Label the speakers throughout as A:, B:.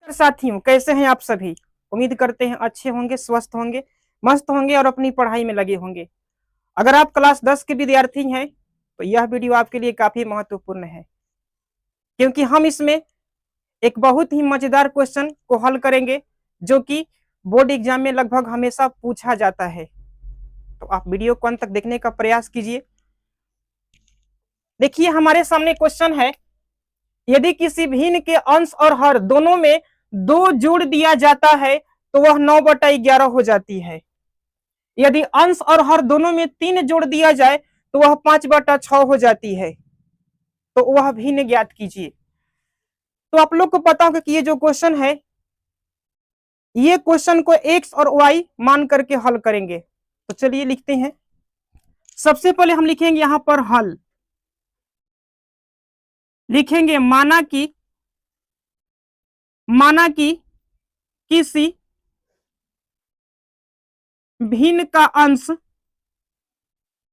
A: साथियों, कैसे हैं आप सभी। उम्मीद करते हैं अच्छे होंगे, स्वस्थ होंगे, मस्त होंगे और अपनी पढ़ाई में लगे होंगे। अगर आप क्लास 10 के विद्यार्थी हैं तो यह वीडियो आपके लिए काफी महत्वपूर्ण है, क्योंकि हम इसमें एक बहुत ही मजेदार क्वेश्चन को हल करेंगे जो कि बोर्ड एग्जाम में लगभग हमेशा पूछा जाता है। तो आप वीडियो को अंत तक देखने का प्रयास कीजिए। देखिए, हमारे सामने क्वेश्चन है, यदि किसी भिन्न के अंश और हर दोनों में 2 जोड़ दिया जाता है तो वह 9/11 हो जाती है। यदि अंश और हर दोनों में 3 जोड़ दिया जाए तो वह 5/6 हो जाती है। तो वह भिन्न ज्ञात कीजिए। तो आप लोग को पता होगा कि ये जो क्वेश्चन है, ये क्वेश्चन को एक्स और वाई मान करके हल करेंगे। तो चलिए लिखते हैं। सबसे पहले हम लिखेंगे यहां पर हल, लिखेंगे माना कि किसी भिन्न का अंश,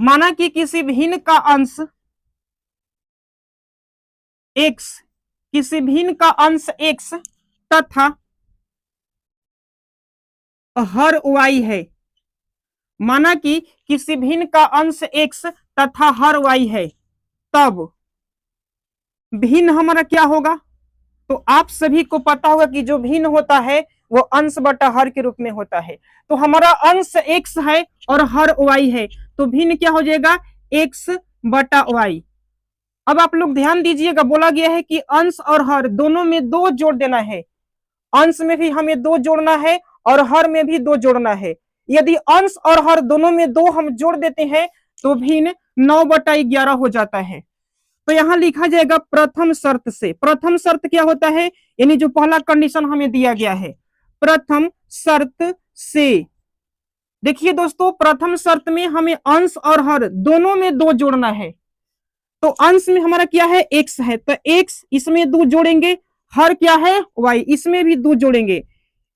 A: माना कि किसी भिन्न का अंश x, किसी भिन्न का अंश x तथा हर y है। माना कि किसी भिन्न का अंश x तथा हर y है, तब भिन्न हमारा क्या होगा। तो आप सभी को पता होगा कि जो भिन्न होता है वो अंश बटा हर के रूप में होता है। तो हमारा अंश x है और हर y है, तो भिन्न क्या हो जाएगा, x/y। अब आप लोग ध्यान दीजिएगा, बोला गया है कि अंश और हर दोनों में 2 जोड़ देना है। अंश में भी हमें 2 जोड़ना है और हर में भी 2 जोड़ना है। यदि अंश और हर दोनों में 2 हम जोड़ देते हैं तो भिन्न 9/11 हो जाता है। तो यहां लिखा जाएगा प्रथम शर्त से। प्रथम शर्त क्या होता है, यानी जो पहला कंडीशन हमें दिया गया है, प्रथम शर्त से। देखिए दोस्तों, प्रथम शर्त में हमें अंश और हर दोनों में 2 जोड़ना है। तो अंश में हमारा क्या है, x है, तो x इसमें 2 जोड़ेंगे, हर क्या है, y, इसमें भी 2 जोड़ेंगे,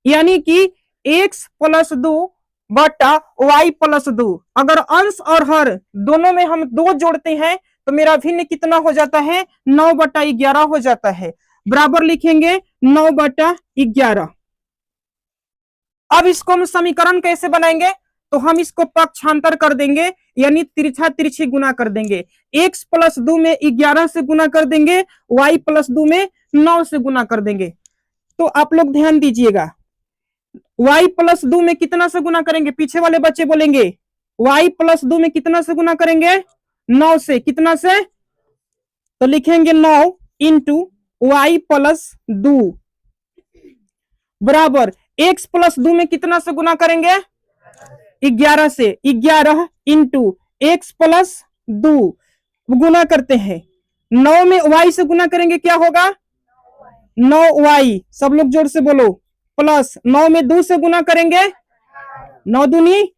A: यानी कि x + 2 बटा y + 2। अगर अंश और हर दोनों में हम 2 जोड़ते हैं तो मेरा भिन्न कितना हो जाता है, 9/11 हो जाता है। बराबर लिखेंगे 9/11। अब इसको हम समीकरण कैसे बनाएंगे, तो हम इसको पक्षांतर कर देंगे, यानी तिरछा तिरछी गुना कर देंगे। x + 2 में 11 से गुना कर देंगे, y + 2 में 9 से गुना कर देंगे। तो आप लोग ध्यान दीजिएगा, y + 2 में कितना से गुना करेंगे, पीछे वाले बच्चे बोलेंगे y + 2 में कितना से गुना करेंगे, 9 से। कितना से, तो लिखेंगे 9 × y + 2 बराबर x + 2 में कितना से गुना करेंगे, 11 से। 11 × x + 2 गुना करते हैं, 9 में y से गुना करेंगे, क्या होगा, 9y। सब लोग जोर से बोलो, प्लस 9 में 2 से गुना करेंगे, 9 दूनी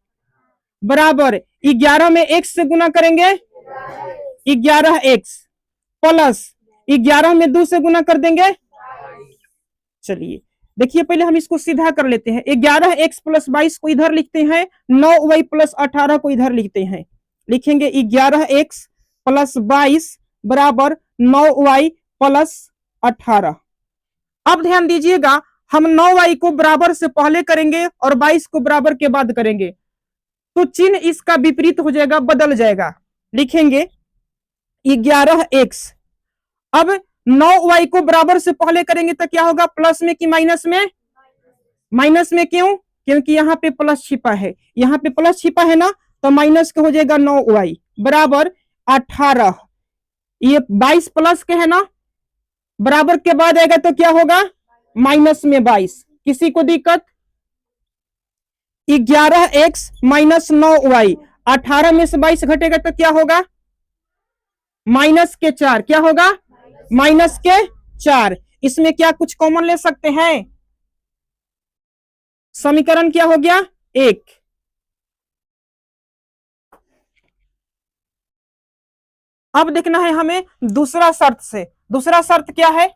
A: बराबर 11 में x से गुना करेंगे, 11x, प्लस 11 में 2 से गुना कर देंगे। चलिए देखिए, पहले हम इसको सीधा कर लेते हैं। 11x + 22 को इधर लिखते हैं, 9y + 18 को इधर लिखते हैं। लिखेंगे 11x + 22 बराबर 9y + 18। अब ध्यान दीजिएगा, हम 9y को बराबर से पहले करेंगे और 22 को बराबर के बाद करेंगे, तो चिन्ह इसका विपरीत हो जाएगा, बदल जाएगा। लिखेंगे 11x। अब 9y को बराबर से पहले करेंगे तो क्या होगा, प्लस में कि माइनस में, माइनस में। क्यों, क्योंकि यहाँ पे प्लस छिपा है, यहाँ पे प्लस छिपा है ना, तो माइनस का हो जाएगा 9y बराबर 18। ये 22 प्लस के है ना, बराबर के बाद आएगा तो क्या होगा, माइनस में 22। किसी को दिक्कत, 11x - 9y, 18 में से 22 घटेगा तो क्या होगा, -4। क्या होगा, -4। इसमें क्या कुछ कॉमन ले सकते हैं, समीकरण क्या हो गया, 1। अब देखना है हमें दूसरा शर्त से। दूसरा शर्त क्या है,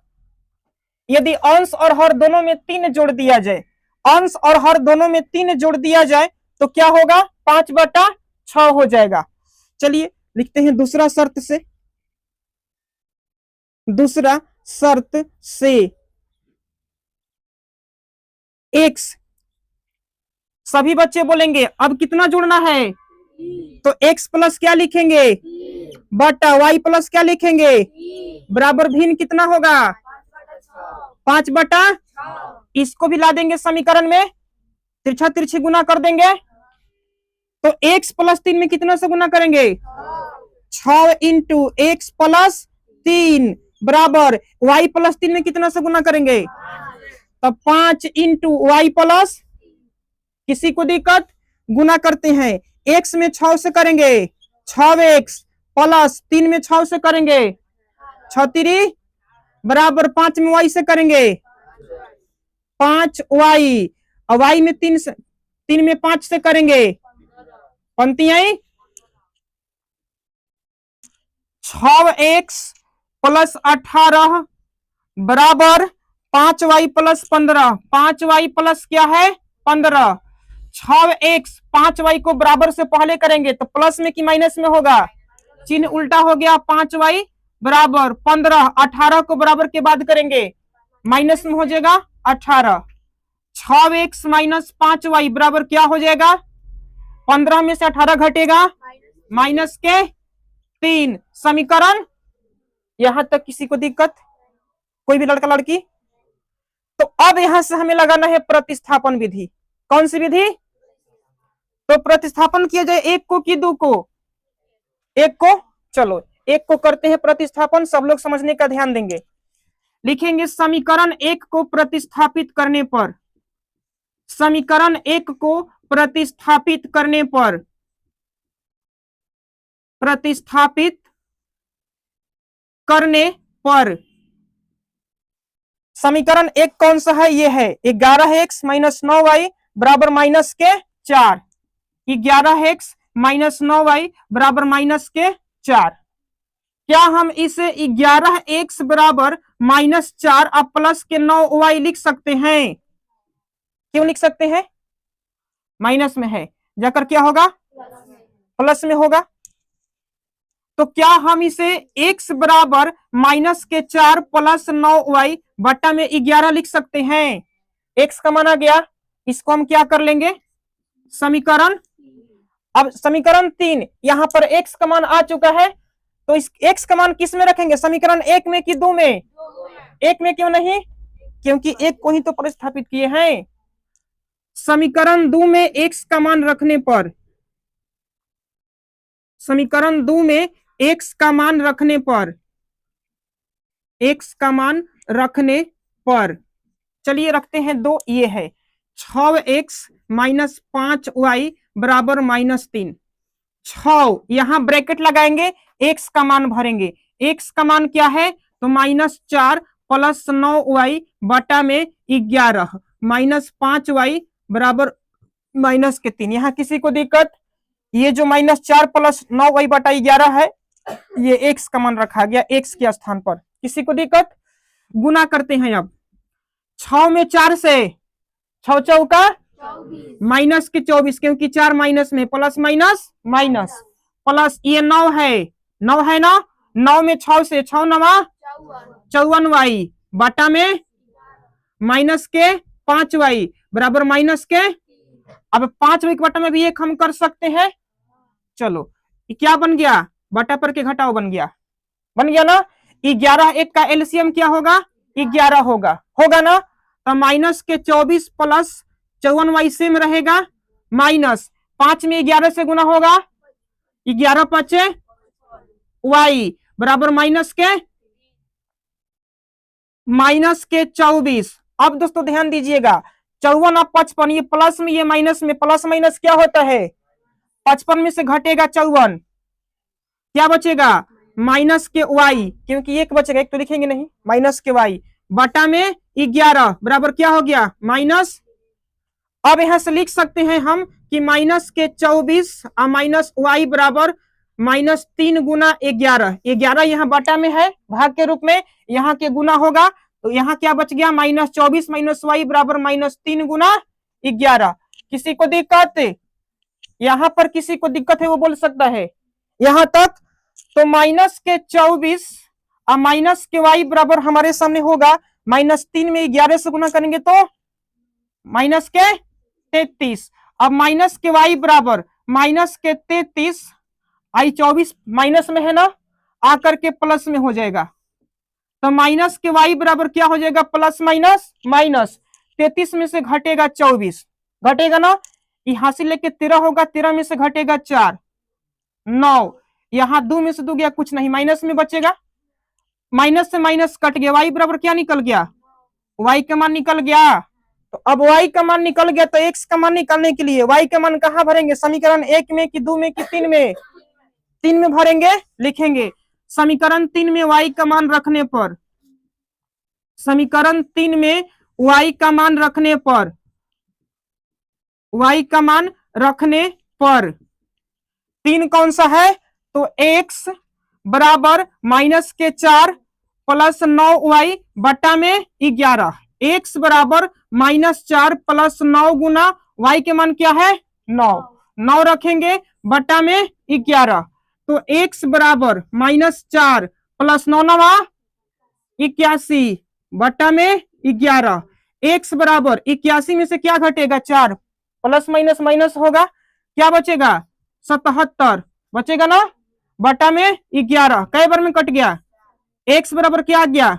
A: यदि अंश और हर दोनों में 3 जोड़ दिया जाए, अंश और हर दोनों में 3 जोड़ दिया जाए तो क्या होगा, 5/6 हो जाएगा। चलिए लिखते हैं दूसरा शर्त से। दूसरा शर्त से एक्स, सभी बच्चे बोलेंगे अब कितना जोड़ना है, तो एक्स प्लस क्या लिखेंगे, बटा वाई प्लस क्या लिखेंगे, बराबर भिन्न कितना होगा, 5/, इसको भी ला देंगे समीकरण में, तिरछा तिरछी गुना कर देंगे, तो x प्लस 3 में कितना से गुना करेंगे, 6 इंटू एक्स प्लस 3 बराबर y प्लस 3 में कितना से गुना करेंगे, तब 5 इंटू वाई प्लस, किसी को दिक्कत, गुना करते हैं, x में 6 से करेंगे 6x प्लस 3 में 6 से करेंगे 6×3 बराबर 5 में y से करेंगे 5y, और y में 3 में 5 से करेंगे, पंक्ति आई 6x प्लस 18 बराबर 5y प्लस 15, 5y प्लस क्या है 15, 6x 5y को बराबर से पहले करेंगे तो प्लस में कि माइनस में होगा, चिन्ह उल्टा हो गया, 5y बराबर 15, 18 को बराबर के बाद करेंगे माइनस में हो जाएगा 18, 6x माइनस 5y बराबर क्या हो जाएगा, 15 में से 18 घटेगा माइनस के 3, समीकरण यहां तक किसी को दिक्कत, कोई भी लड़का लड़की, तो अब यहां से हमें लगाना है प्रतिस्थापन विधि, कौन सी विधि, तो प्रतिस्थापन किया जाए एक को कि दो को, एक को, चलो एक को करते हैं प्रतिस्थापन, सब लोग समझने का ध्यान देंगे, लिखेंगे समीकरण एक को प्रतिस्थापित करने पर, समीकरण एक को प्रतिस्थापित करने पर, प्रतिस्थापित करने पर, समीकरण एक कौन सा है, ये है 11x माइनस 9y बराबर माइनस के 4, 11x माइनस 9y बराबर माइनस के 4, क्या हम इसे 11x बराबर माइनस 4 अब प्लस के 9y लिख सकते हैं, क्यों लिख सकते हैं, माइनस में है जाकर क्या होगा, प्लस में होगा, तो क्या हम इसे x बराबर माइनस के 4 प्लस 9y बट्टा में 11 लिख सकते हैं, x का मान आ गया, इसको हम क्या कर लेंगे समीकरण, अब समीकरण 3 यहां पर x का मान आ चुका है, तो इस x का मान किस में रखेंगे, समीकरण 1 में कि 2 में, 1 में क्यों नहीं, क्योंकि 1 को ही तो प्रतिस्थापित किए हैं, समीकरण 2 में x का मान रखने पर, समीकरण 2 में x का मान रखने पर, x का मान रखने पर, चलिए रखते हैं 2, ये है 6x माइनस 5y बराबर माइनस 3, 6 यहां ब्रैकेट लगाएंगे, x का मान भरेंगे, x का मान क्या है, तो माइनस 4 प्लस 9y बटा में 11 माइनस 5y बराबर माइनस के 3, यहां किसी को दिक्कत, ये जो माइनस 4 प्लस 9y बटा 11 है ये x का मान रखा गया x के स्थान पर, किसी को दिक्कत, गुना करते हैं, अब 6 में 4 से 6 चौका माइनस के 24, क्योंकि 4 माइनस में प्लस माइनस माइनस प्लस, ये 9 है, 9 है ना, 9 में 6 से 6 9 54y बटा में माइनस के 5y बराबर माइनस के, अब 5y के बटा में भी एक हम कर सकते हैं, चलो ये क्या बन गया, बटा पर के घटाओ बन गया ना, 11 एक का एलसीएम क्या होगा 11 होगा, ना, तो माइनस के 24 प्लस 54y सेम रहेगा, माइनस 5 में 11 से गुना होगा, 11 5 y बराबर माइनस के 24, अब दोस्तों ध्यान दीजिएगा 54 और 55, ये प्लस में ये माइनस में, प्लस माइनस क्या होता है, 55 में से घटेगा 54, क्या बचेगा माइनस के y, क्योंकि एक बचेगा, एक तो लिखेंगे नहीं, माइनस के y बटा में 11 बराबर क्या हो गया माइनस, अब यहां से लिख सकते हैं हम कि माइनस के 24 और माइनस y बराबर माइनस 3 गुना 11, 11 यहाँ बटा में है भाग के रूप में, यहाँ के गुना होगा, तो यहाँ क्या बच गया माइनस 24 माइनस y बराबर माइनस 3 गुना 11, किसी को दिक्कत, यहाँ पर किसी को दिक्कत है वो बोल सकता है यहां तक, तो माइनस के 24 और माइनस के y बराबर हमारे सामने होगा माइनस 3 में 11 से गुना करेंगे तो माइनस के 33। अब माइनस के y बराबर माइनस के 33, आई 24 माइनस में है ना, आकर के प्लस में हो जाएगा। तो माइनस के y बराबर क्या हो जाएगा, प्लस माइनस माइनस, 33 में से घटेगा 24, घटेगा ना, यहां से लेके 13 होगा, 13 में से घटेगा 4, 9, यहां 2 में से 2 गया कुछ नहीं, माइनस में बचेगा, माइनस से माइनस कट गया, y बराबर क्या निकल गया, y का मान निकल गया। तो अब y का मान निकल गया, तो x का मान निकालने के लिए y का मान कहां भरेंगे, समीकरण 1 में कि 2 में कि 3 में, 3 में भरेंगे, लिखेंगे समीकरण 3 में y का मान रखने पर, समीकरण 3 में y का मान रखने पर, y का मान रखने पर 3 कौन सा है, तो x बराबर माइनस के 4 प्लस 9y बटा में 11, x बराबर माइनस 4 प्लस 9 गुना y के मान क्या है 9, 9 रखेंगे बटा में 11, तो x बराबर माइनस 4 प्लस 9 नवा 81 बटा में 11, x बराबर 81 में से क्या घटेगा 4, प्लस माइनस माइनस होगा, क्या बचेगा 77 बचेगा ना, बटा में 11, कई बार में कट गया, x बराबर क्या आ गया।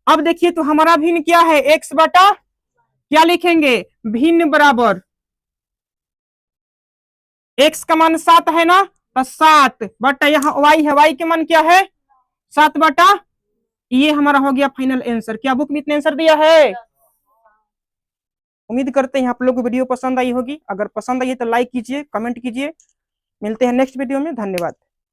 A: अब देखिए तो हमारा भिन्न क्या है, x बटा क्या लिखेंगे, भिन्न बराबर x का मान 7 है ना, तो 7 बटा यहाँ y है, y के मान क्या है 7 बटा, ये हमारा हो गया फाइनल आंसर। क्या बुक में इतने आंसर दिया है। उम्मीद करते हैं आप लोग को वीडियो पसंद आई होगी, अगर पसंद आई तो लाइक कीजिए, कमेंट कीजिए। मिलते हैं नेक्स्ट वीडियो में, धन्यवाद।